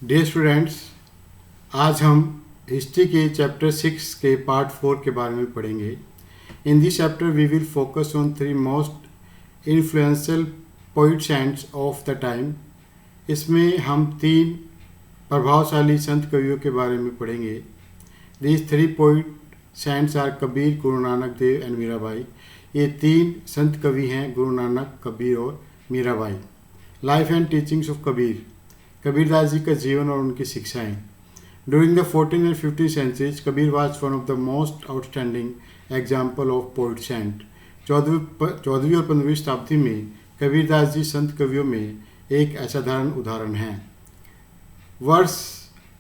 Dear students, आज हम history के चैप्टर 6 के पार्ट 4 के बारे में पढ़ेंगे। In this chapter we will focus on 3 most influential poet saints of the time. इसमें हम 3 प्रभावशाली संत कवियों के बारे में पढ़ेंगे। These 3 poet saints are Kabir, Guru Nanak Dev and Mirabai. ये 3 संत कवि हैं, गुरु नानक, कबीर और Mirabai. Life and teachings of Kabir, Kabirdas ji का जीवन और उनकी शिक्षाएं। During the 14th and 15th centuries, Kabir was one of the most outstanding example of poet saint। 14वीं और 15वीं शताब्दी में कबीरदास जी संत कवियों में एक असाधारण उदाहरण हैं। Verse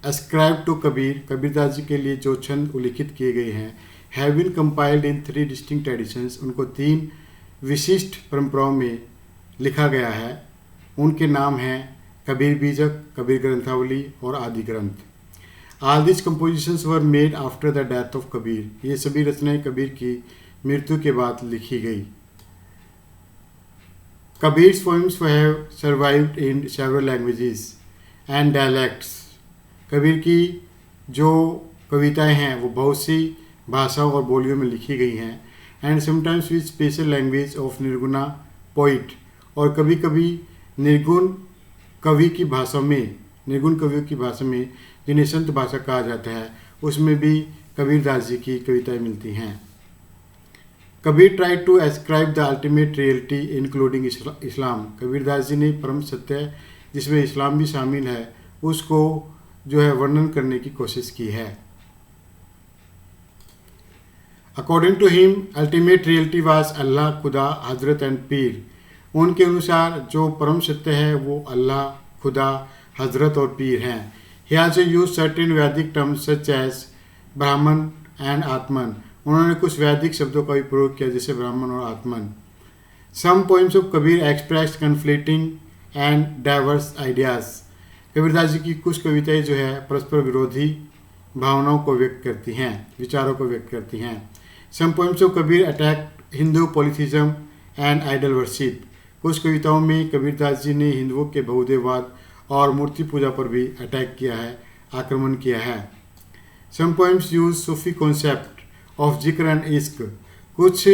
ascribed to Kabir, Kabirdas ji के लिए जो छंद उल्लिखित किए गए हैं, have been compiled in 3 distinct traditions। उनको 3 विशिष्ट परंपराओं में लिखा गया है। उनके नाम हैं कबीर बीजक, कबीर ग्रंथावली और आदि ग्रंथ। All this compositions were made after the death of Kabir. ये सभी रचनाएं कबीर की मृत्यु के बाद लिखी गई। Kabir's poems have survived in several languages and dialects. Kabir की जो कविताएं हैं वो बहुत सी भाषाओं और बोलियों में लिखी गई हैं। And sometimes with special language of nirguna poet, और कभी कभी निर्गुण कवि की भाषा में, निर्गुण कवियों की भाषा में, जिन्हें संत भाषा कहा जाता है, उसमें भी कबीरदास जी की कविताएं मिलती हैं। Kabir tried to ascribe the ultimate reality including Islam. Kabirdas ji ने परम सत्य, जिसमें इस्लाम भी शामिल है, उसको जो है वर्णन करने की कोशिश की है। According to him, ultimate reality was Allah, Khuda, Hazrat and पीर। उनके अनुसार जो परम सत्य है वो अल्लाह, खुदा, हजरत और पीर हैं। ही आल्सो यूज सर्टेन वैदिक टर्म्स सच एज ब्राह्मण एंड आत्मन। उन्होंने कुछ वैदिक शब्दों का भी प्रयोग किया, जैसे ब्राह्मण और आत्मन। Some poems of Kabir express conflicting and diverse ideas. Kabirdas ji की कुछ कविताएं जो है परस्पर विरोधी भावनाओं को व्यक्त करती हैं, विचारों को व्यक्त करती हैं। Some poems of Kabir attack Hindu polytheism and idol worship. कुछ कविताओं में कबीरदास जी ने हिंदुओं के बहुदेववाद और मूर्ति पूजा पर भी अटैक किया है, आक्रमण किया है। Some poems use Sufi concept of zikr and ishq. कुछ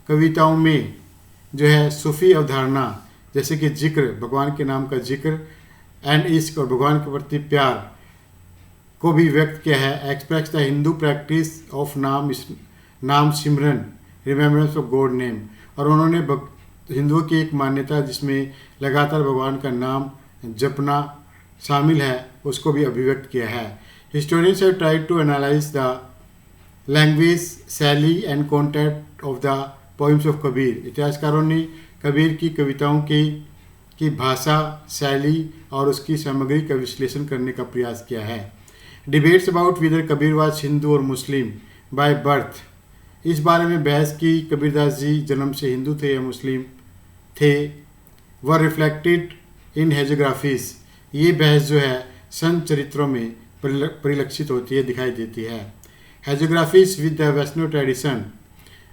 कविताओं में जो है सूफी अवधारणा, जैसे कि जिक्र, भगवान के नाम का जिक्र, एंड इश्क, और भगवान के प्रति प्यार को भी व्यक्त किया है। Express the Hindu practice of नाम सिमरन, रिमेम्बरेंस ऑफ गॉड नेम। और उन्होंने हिंदुओं की एक मान्यता जिसमें लगातार भगवान का नाम जपना शामिल है, उसको भी अभिव्यक्त किया है। Historians have tried to analyse the language, shaili and content of the poems of Kabir. इतिहासकारों ने कबीर की कविताओं की भाषा, शैली और उसकी सामग्री का विश्लेषण करने का प्रयास किया है। Debates about whether Kabir was Hindu और मुस्लिम बाय बर्थ। इस बारे में बहस की कबीरदास जी जन्म से हिंदू थे या मुस्लिम थे, वर रिफ्लेक्टेड इन हेजियोग्राफीज। ये बहस जो है संत चरित्रों में परिलक्षित होती है, दिखाई देती है। Hagiographies with the Vaishnav tradition.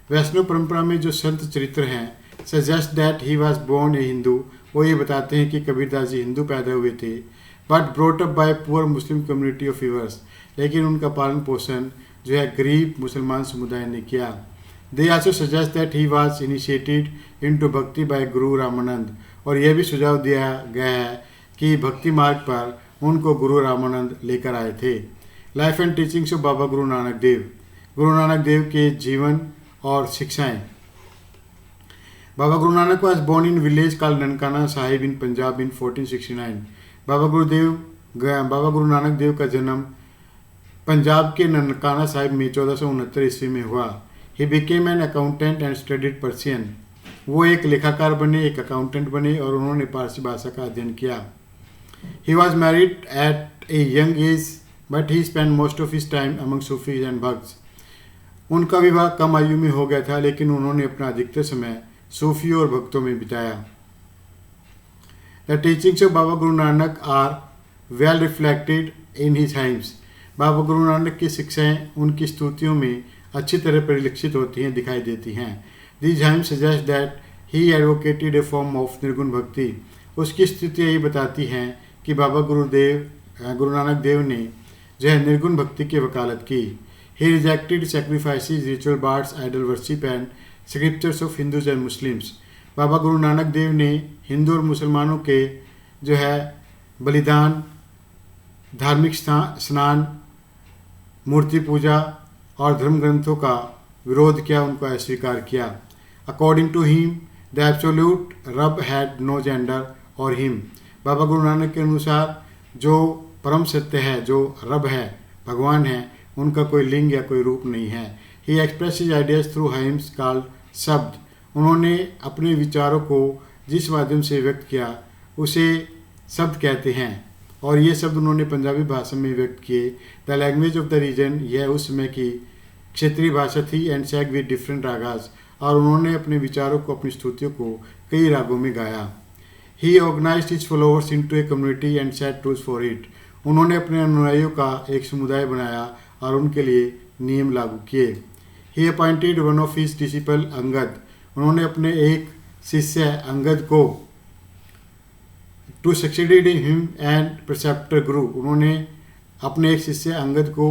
Vaishnav परंपरा में जो संत चरित्र हैं, suggest that he was born a Hindu. वो ये बताते हैं कि कबीरदास जी हिंदू पैदा हुए थे, but brought up by poor Muslim community of viewers. लेकिन उनका पालन पोषण जो है गरीब मुसलमान समुदाय ने किया। They also suggest that he was initiated into भक्ति बाय गुरु रामानंद। और यह भी सुझाव दिया गया है कि भक्ति मार्ग पर उनको गुरु रामानंद लेकर आए थे। Life and teachings of Baba Guru Nanak देव। गुरु नानक देव के जीवन और शिक्षाएं। Baba Guru Nanak was born in village called Nankana Sahib in Punjab in 1469। Baba Guru Nanak देव का जन्म पंजाब के ननकाना साहिब में 1469 ईस्वी में हुआ। He became an accountant and studied Persian. वो एक लेखाकार बने, एक अकाउंटेंट बने, और उन्होंने पारसी भाषा का अध्ययन किया। He was married eight a young age, but he spend most of his time among Sufis and bhakts. उनका विवाह कम आयु में हो गया था, लेकिन उन्होंने अपना अधिकतर समय सूफियों और भक्तों में बिताया। The teachings of Baba Guru Nanak are well reflected in his hymns. Baba Guru Nanak की शिक्षाएं उनकी स्तुतियों में अच्छी तरह परिलक्षित होती हैं, दिखाई देती हैं। These hymns suggest that he advocated A form of निर्गुण भक्ति। उसकी स्तुतियाँ ये बताती हैं कि बाबा गुरुदेव गुरु नानक देव ने जो है निर्गुण भक्ति की वकालत की। He rejected sacrifices, ritual baths, idol worship and scriptures of Hindus and Muslims. Baba Guru Nanak देव ने हिंदू और मुसलमानों के जो है बलिदान, धार्मिक स्नान, मूर्ति पूजा और धर्म ग्रंथों का विरोध किया, उनको अस्वीकार किया। According to him the absolute Rab had no gender और हिम। बाबा गुरु नानक के अनुसार जो परम सत्य है, जो रब है, भगवान है, उनका कोई लिंग या कोई रूप नहीं है। He express his ideas through hymns called shabad. उन्होंने अपने विचारों को जिस माध्यम से व्यक्त किया उसे शब्द कहते हैं, और ये शब्द उन्होंने पंजाबी भाषा में व्यक्त किए। The language of the region, यह उस समय की क्षेत्रीय भाषा थी। And sang with different ragas, और उन्होंने अपने विचारों को, अपनी स्तुतियों को कई रागों में गाया। He organised his followers into a community and set rules for it. उन्होंने अपने अनुयायियों का एक समुदाय बनाया और उनके लिए नियम लागू किए। He appointed one of his disciple Angad. उन्होंने अपने एक शिष्य अंगद को to succeeded him and preceptor Guru. उन्होंने अपने एक शिष्य अंगद को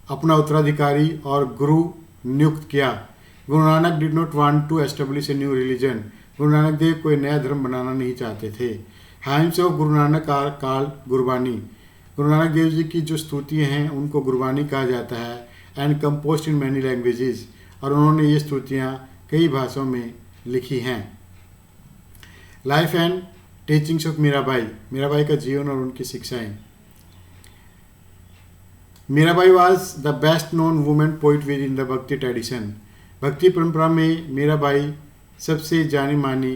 अपना उत्तराधिकारी और गुरु नियुक्त किया। Guru Nanak did not want to establish a new religion. Guru Nanak देव कोई नया धर्म बनाना नहीं चाहते थे। Hymns of Guru Nanak are called Gurbani. गुरु नानक देव जी की जो स्तुतियाँ हैं उनको गुरबानी कहा जाता है। And composed in many languages, और उन्होंने ये स्तुतियाँ कई भाषाओं में लिखी हैं। Life and teachings of Mirabai. Mirabai का जीवन और उनकी शिक्षाएं। Mirabai was the best known women poet within the bhakti tradition. Bhakti परंपरा में मीराबाई सबसे जानी मानी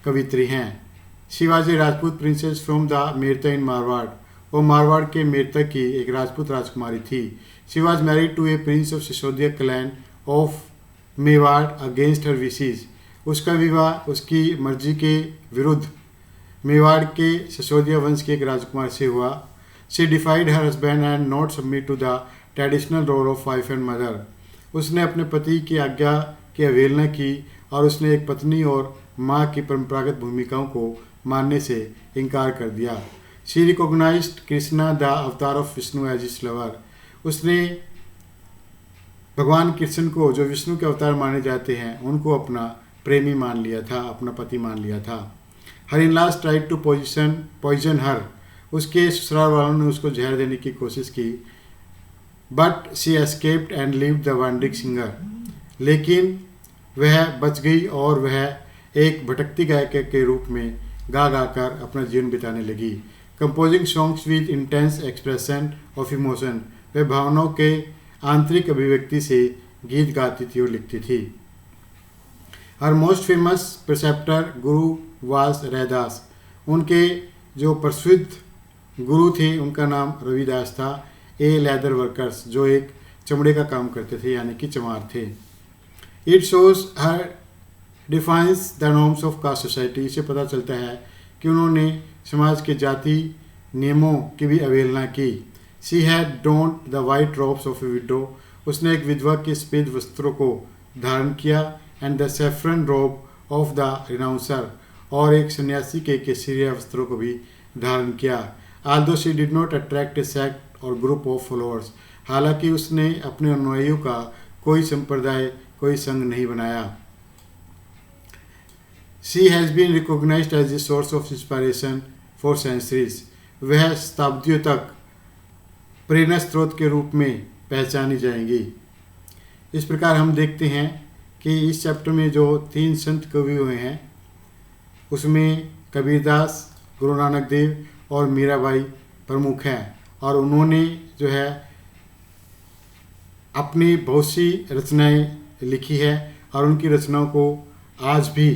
कवित्री हैं। She was a Rajput princess from the Merta in Marwar. वो मारवाड़ के मेरता की एक राजपूत राजकुमारी थी। She was married to a prince of Sisodia clan of Mewar against her wishes. उसका विवाह उसकी मर्जी के विरुद्ध मेवाड़ के सिसोदिया वंश के एक राजकुमार से हुआ। She defied her husband and not submit to the traditional role of wife and mother. उसने अपने पति की आज्ञा की अवहेलना की और उसने एक पत्नी और माँ की परंपरागत भूमिकाओं को मानने से इनकार कर दिया। She recognized Krishna the avatar of Vishnu as his lover. उसने भगवान कृष्ण को, जो विष्णु के अवतार माने जाते हैं, उनको अपना प्रेमी मान लिया था, अपना पति मान लिया था। Her in laws tried to poison her. उसके ससुराल वालों ने उसको जहर देने की कोशिश की। But she escaped and lived the wandering singer. लेकिन वह बच गई और वह एक भटकती गायिका के रूप में गा गा कर अपना जीवन बिताने लगी। Composing songs with intense expression of emotion. वह भावनाओं के आंतरिक अभिव्यक्ति से गीत गाती थी और लिखती थी। हर मोस्ट फेमस प्रिसेप्टर गुरु वास रैदास। उनके जो प्रसिद्ध गुरु थे उनका नाम रविदास था। ए लेदर वर्कर्स, जो एक चमड़े का काम करते थे, यानी कि चमार थे। It shows her defines the norms of caste society. इससे पता चलता है कि उन्होंने समाज के जाति नियमों की भी अवहेलना की। She had donned the white robes of a widow. उसने एक विधवा के सफेद वस्त्रों को धारण किया। And the saffron robe of the renouncer, और एक सन्यासी के केसरिया वस्त्रों को भी धारण किया। Aldous she did not attract A sect और ग्रुप ऑफ फॉलोअर्स। हालांकि उसने अपने अनुयायियों का कोई संप्रदाय, कोई संघ नहीं बनाया। She has been recognized as a source of inspiration for centuries. वह शताब्दियों तक प्रेरणा स्रोत के रूप में पहचानी जाएंगी। इस प्रकार हम देखते हैं कि इस चैप्टर में जो 3 संत कवि हुए हैं उसमें कबीरदास, गुरु नानक देव और मीराबाई प्रमुख हैं, और उन्होंने जो है अपनी बहुत सी रचनाएं लिखी है, और उनकी रचनाओं को आज भी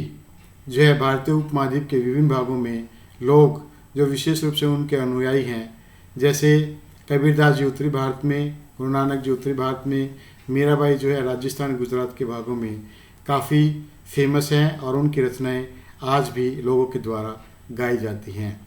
जो है भारतीय उपमहाद्वीप के विभिन्न भागों में लोग जो विशेष रूप से उनके अनुयायी हैं, जैसे कबीरदास जी उत्तरी भारत में, गुरु नानक जी उत्तरी भारत में, मीराबाई जो है राजस्थान गुजरात के भागों में काफ़ी फेमस हैं, और उनकी रचनाएं आज भी लोगों के द्वारा गाई जाती हैं।